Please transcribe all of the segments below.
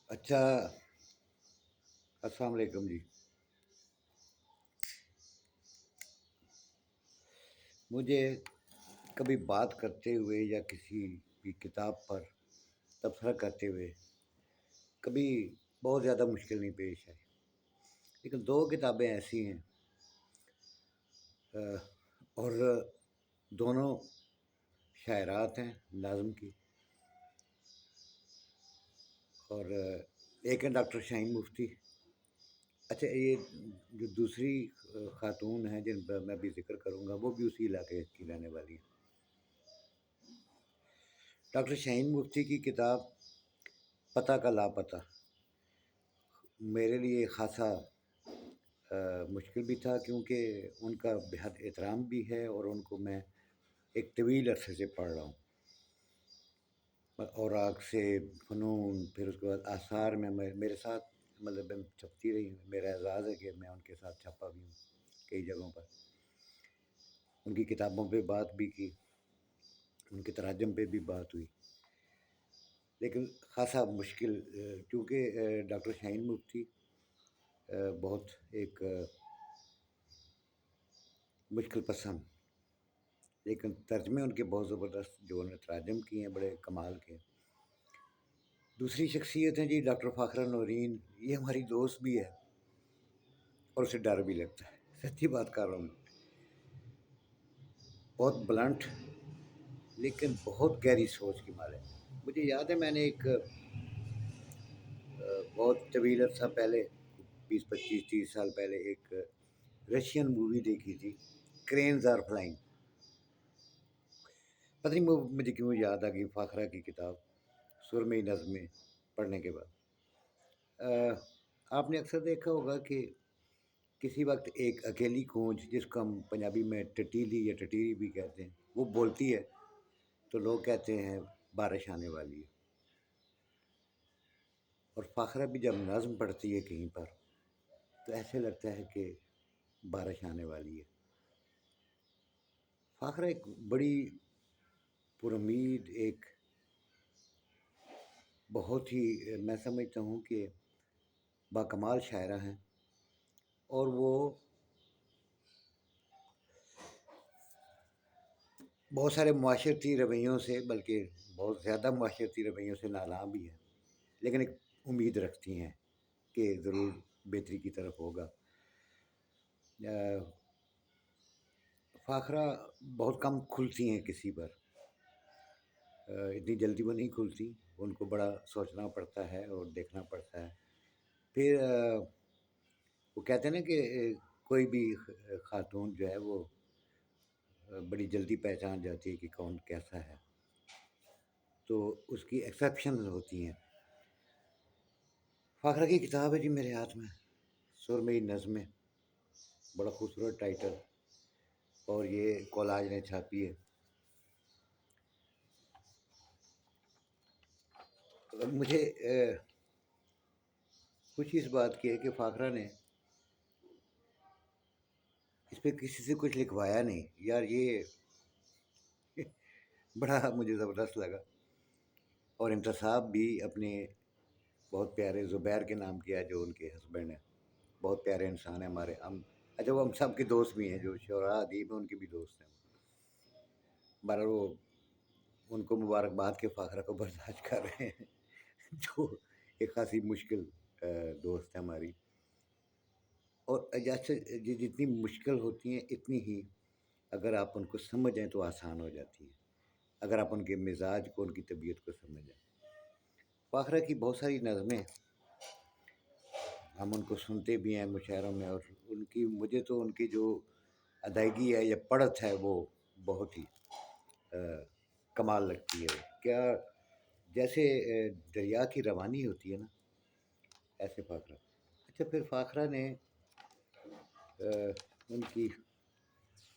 اچھا، السلام علیکم جی۔ مجھے کبھی بات کرتے ہوئے یا کسی بھی کتاب پر تبصرہ کرتے ہوئے کبھی بہت زیادہ مشکل نہیں پیش آئی، لیکن دو کتابیں ایسی ہیں اور دونوں شاعرات ہیں نظم کی، اور ایک ہے ڈاکٹر شاہین مفتی۔ اچھا، یہ جو دوسری خاتون ہیں جن پر میں بھی ذکر کروں گا وہ بھی اسی علاقے کی رہنے والی ہیں۔ ڈاکٹر شاہین مفتی کی کتاب پتہ کا لاپتہ میرے لیے خاصا مشکل بھی تھا، کیونکہ ان کا بےحد احترام بھی ہے اور ان کو میں ایک طویل عرصے سے پڑھ رہا ہوں۔ اوراق سے فنون، پھر اس کے بعد آثار میں میرے ساتھ مطلب چھپتی رہی ہیں۔ میرا اعزاز ہے کہ میں ان کے ساتھ چھپا بھی ہوں کئی جگہوں پر، ان کی کتابوں پہ بات بھی کی، ان کے تراجم پہ بھی بات ہوئی، لیکن خاصا مشکل کیونکہ ڈاکٹر شاہین مفتی بہت ایک مشکل پسند، لیکن ترجمے ان کے بہت زبردست جو انہوں نے تراجم کیے ہیں بڑے کمال کے۔ دوسری شخصیت ہیں جی ڈاکٹر فاخرہ نورین، یہ ہماری دوست بھی ہے اور اسے ڈر بھی لگتا ہے، سچی بات کر رہا ہوں۔ بہت بلنٹ لیکن بہت گہری سوچ کی مالک۔ مجھے یاد ہے میں نے ایک بہت طویل عرصہ پہلے، 20 25 30 سال پہلے، ایک رشین مووی دیکھی تھی، کرینز آر فلائنگ۔ پتہ نہیں مجھے کیوں یاد آ گئی فاخرہ کی کتاب سرمئی نظمیں پڑھنے کے بعد۔ آپ نے اکثر دیکھا ہوگا کہ کسی وقت ایک اکیلی کونج، جس کو ہم پنجابی میں ٹٹیلی یا ٹٹیری بھی کہتے ہیں، وہ بولتی ہے تو لوگ کہتے ہیں بارش آنے والی ہے۔ اور فاخرہ بھی جب نظم پڑھتی ہے کہیں پر تو ایسے لگتا ہے کہ بارش آنے والی ہے۔ فاخرہ ایک بڑی پر امید، ایک بہت ہی میں سمجھتا ہوں کہ باکمال شاعرہ ہیں، اور وہ بہت سارے معاشرتی رویوں سے، بلکہ بہت زیادہ معاشرتی رویوں سے نالاں بھی ہیں، لیکن ایک امید رکھتی ہیں کہ ضرور بہتری کی طرف ہوگا۔ فاخرہ بہت کم کھلتی ہیں کسی پر، اتنی جلدی وہ نہیں کھلتی، ان کو بڑا سوچنا پڑتا ہے اور دیکھنا پڑتا ہے۔ پھر وہ کہتے ہیں نا کہ کوئی بھی خاتون جو ہے وہ بڑی جلدی پہچان جاتی ہے کہ کون کیسا ہے، تو اس کی ایکسیپشنز ہوتی ہیں۔ فاخرہ کی کتاب ہے جی میرے ہاتھ میں، سرمئی نظمیں، بڑا خوبصورت ٹائٹل، اور یہ کولاج نے چھاپی ہے۔ مجھے خوشی اس بات کی ہے کہ فاخرہ نے اس پہ کسی سے کچھ لکھوایا نہیں یار، یہ بڑا مجھے زبردست لگا۔ اور انتصاب بھی اپنے بہت پیارے زبیر کے نام کیا، جو ان کے ہسبینڈ ہیں، بہت پیارے انسان ہیں ہمارے ہم۔ اچھا، وہ ہم سب کے دوست بھی ہیں، جو شعراء ادیب ہیں ان کے بھی دوست ہیں۔ بہرحال وہ ان کو مبارکباد کے فاخرہ کو برداشت کر رہے ہیں جو ایک خاصی مشکل دوست ہے ہماری۔ اور جیسے جتنی مشکل ہوتی ہیں اتنی ہی اگر آپ ان کو سمجھیں تو آسان ہو جاتی ہیں، اگر آپ ان کے مزاج کو، ان کی طبیعت کو سمجھیں۔ فاخرہ کی بہت ساری نظمیں ہم ان کو سنتے بھی ہیں مشاعروں میں، اور ان کی مجھے تو ان کی جو ادائیگی ہے یا پڑھت ہے وہ بہت ہی کمال لگتی ہے۔ کیا جیسے دریا کی روانی ہوتی ہے نا، ایسے فاخرہ۔ اچھا، پھر فاخرہ نے ان کی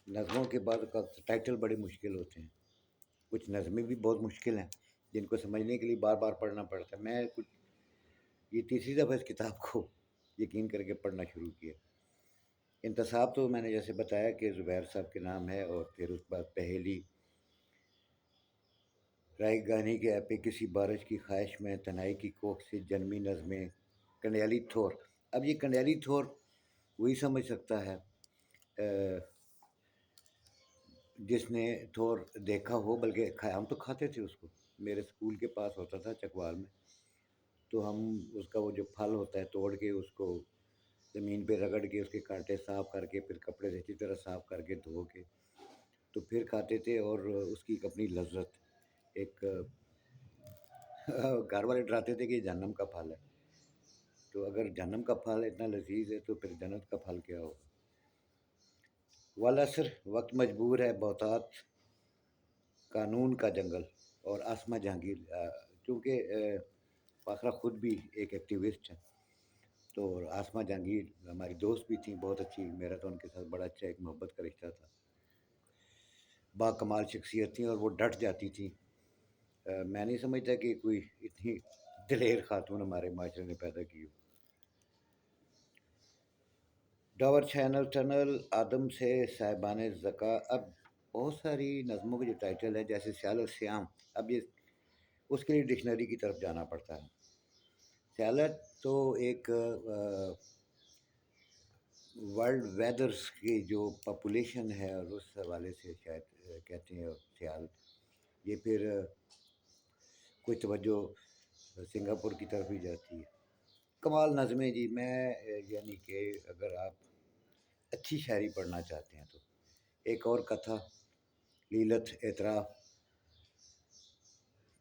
نظموں کے بعد کا ٹائٹل بڑے مشکل ہوتے ہیں، کچھ نظمیں بھی بہت مشکل ہیں جن کو سمجھنے کے لیے بار بار پڑھنا پڑتا ہے۔ میں کچھ یہ تیسری دفعہ اس کتاب کو یقین کر کے پڑھنا شروع کیا۔ انتصاب تو میں نے جیسے بتایا کہ زبیر صاحب کے نام ہے، اور پھر اس کے بعد پہیلی رائے گانی کے ایپے کسی بارش کی خواہش میں تنہائی کی کوکھ سے جنمی نظمیں کنڈیالی تھور. اب یہ کنڈیالی تھور وہی سمجھ سکتا ہے جس نے تھور دیکھا ہو، بلکہ ہم تو کھاتے تھے اس کو. میرے اسکول کے پاس ہوتا تھا چکوال میں، تو ہم اس کا وہ جو پھل ہوتا ہے توڑ کے اس کو زمین پہ رگڑ کے اس کے کانٹے صاف کر کے پھر کپڑے سے اچھی طرح صاف کر کے دھو کے تو پھر کھاتے تھے. اور اس کی ایک اپنی لذت. ایک گھر والے ڈراتے تھے کہ یہ جہنم کا پھل ہے، تو اگر جہنم کا پھل اتنا لذیذ ہے تو پھر جنت کا پھل کیا ہوگا. والعصر وقت مجبور ہے بہتات قانون کا جنگل. اور آسمہ جہانگیر چونکہ فاخرہ خود بھی ایک ایکٹیوسٹ ہے، تو آسمہ جہانگیر ہماری دوست بھی تھیں، بہت اچھی. میرا تو ان کے ساتھ بڑا اچھا ایک محبت کا رشتہ تھا. با کمال شخصیت تھیں اور وہ ڈٹ جاتی تھیں. میں نہیں سمجھتا کہ کوئی اتنی دلیر خاتون ہمارے معاشرے نے پیدا کی ہو. ڈاور چینل ٹنل آدم سے صاحبان زکا. اب بہت ساری نظموں کے جو ٹائٹل ہیں جیسے سیال اور سیام، اب یہ اس کے لیے ڈکشنری کی طرف جانا پڑتا ہے. سیالت تو ایک ورلڈ ویدرز کی جو پاپولیشن ہے اور اس حوالے سے شاید کہتے ہیں سیال. یہ پھر کوئی توجہ سنگاپور کی طرف بھی جاتی ہے. کمال نظمیں جی. میں یعنی کہ اگر آپ اچھی شاعری پڑھنا چاہتے ہیں تو ایک اور کتھا لیلت اعتراف.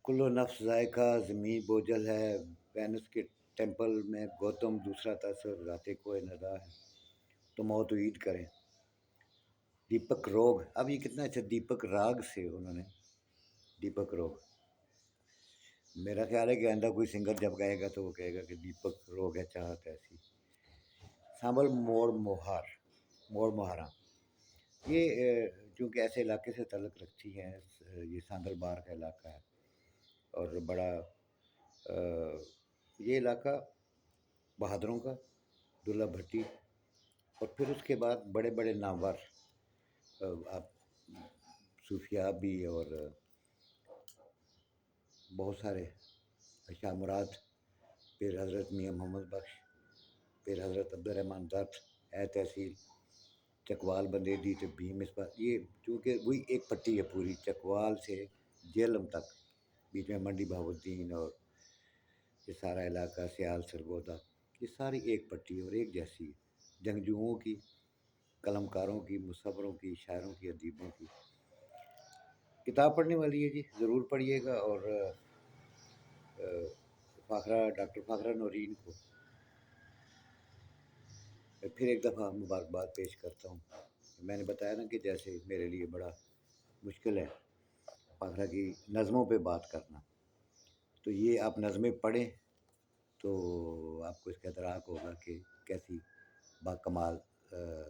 کلو نفس ذائقہ زمیں بوجھل ہے. وینس کے ٹیمپل میں گوتم دوسرا تاثر ذات کوہ ندا ہے. تو موت عید کریں. دیپک روگ. اب یہ کتنا اچھا دیپک راگ سے انہوں نے دیپک روگ. میرا خیال ہے کہ آئندہ کوئی سنگر جب گائے گا تو وہ کہے گا کہ دیپک روگ ہے چاہت ایسی. سانبل موڑ مہارا. یہ چونکہ ایسے علاقے سے تعلق رکھتی ہے، یہ سانگل بار کا علاقہ ہے اور بڑا یہ علاقہ بہادروں کا، دلہ بھٹی، اور پھر اس کے بعد بڑے بڑے نامور آپ صوفیاء بھی اور بہت سارے شاہ مراد، پھر حضرت میاں محمد بخش، پھر حضرت عبدالرحمن دت، اے تحصیل چکوال بندیدی تو بھیم اس پر. یہ چونکہ وہی ایک پٹی ہے پوری چکوال سے جہلم تک، بیچ میں منڈی بہاؤالدین اور یہ سارا علاقہ سیال سرگودا، یہ ساری ایک پٹی اور ایک جیسی ہے. جنگجوؤں کی، قلمکاروں کی، مصوروں کی، شاعروں کی، ادیبوں کی. کتاب پڑھنے والی ہے جی، ضرور پڑھیے گا. اور ڈاکٹر فاخرہ نورین کو پھر ایک دفعہ مبارکباد پیش کرتا ہوں. میں نے بتایا نا کہ جیسے میرے لیے بڑا مشکل ہے فاخرہ کی نظموں پہ بات کرنا، تو یہ آپ نظمیں پڑھیں تو آپ کو اس کا ادراک ہوگا کہ کیسی با کمال